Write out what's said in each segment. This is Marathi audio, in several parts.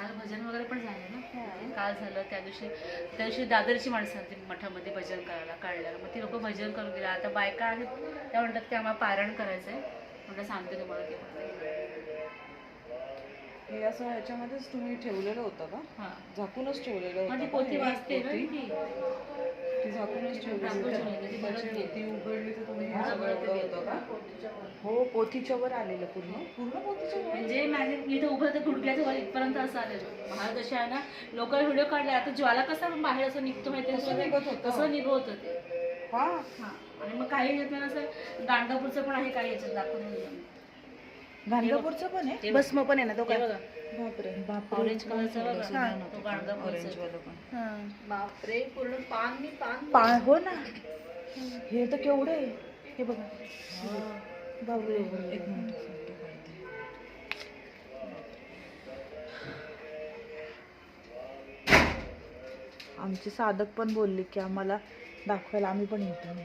काल भजन वगैरे पण झालं ना, काल झालं. त्या दिवशी दादरची माणसं आली मठामध्ये भजन करायला काढल्याला, मग ती लोक भजन करून गेले. आता बायका आहेत त्या म्हणतात की आम्हाला पारायण करायचं आहे, म्हटलं सांगते तुम्हाला ते. हे असं ह्याच्यामध्येच तुम्ही ठेवलेलं होतं का? हां, झाकूनच ठेवलेलं मग ती होतं पोथी वाचते ना ती झाकूनच ठेवलेली होती. पोथी उघडली तर तुम्ही हे सगळं एवढं होतं का? हो, पोथीच्या वर आलेलं पूर्ण पूर्ण पोथीच्या वर. म्हणजे माझे इथं उभं तर गुडघ्याच्या वर इथपर्यंत असं आलेलं. महाल जसे आहे ना, लोक व्हिडिओ काढले. आता ज्वाला कसा बाहेर असं निघतो माहिती कसं निघत होतं ते. हा हां, आणि मग काही येत असं गाणगापूरचं पण आहे, काही याच्यात दाखवून. गाणगापूरचं पण आहे, भस्म पण आहे ना तो काय बघा, बापरे बापरे. ऑरेंज कलरचा बघा तो गाणगापूरचा. बापरे, पूर्ण पान मी पान. हो ना, हे तर केवढं आहे. हे बघा बापरे. एक मिनिट. आमचे साधक पण बोलले की आम्हाला दाखवायला, आम्ही पण येतो.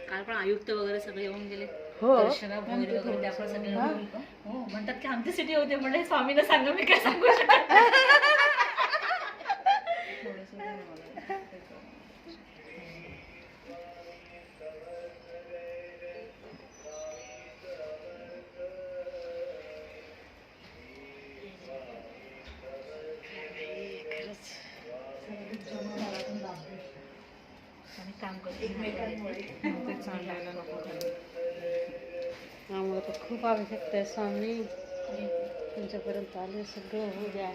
काल पण आयुक्त वगैरे सगळे येऊन गेले. हो, दर्शना भोईर वगैरे त्या पण सगळे हो म्हणतात की आमच्यासाठी होते. म्हणजे स्वामीला सांगा, मी काय सांगू शकत. काम करतो सांगायला नको खाली. आम्हाला तर खूप आवश्यकता आहे स्वामी, तुमच्यापर्यंत आले सगळं होऊ द्या.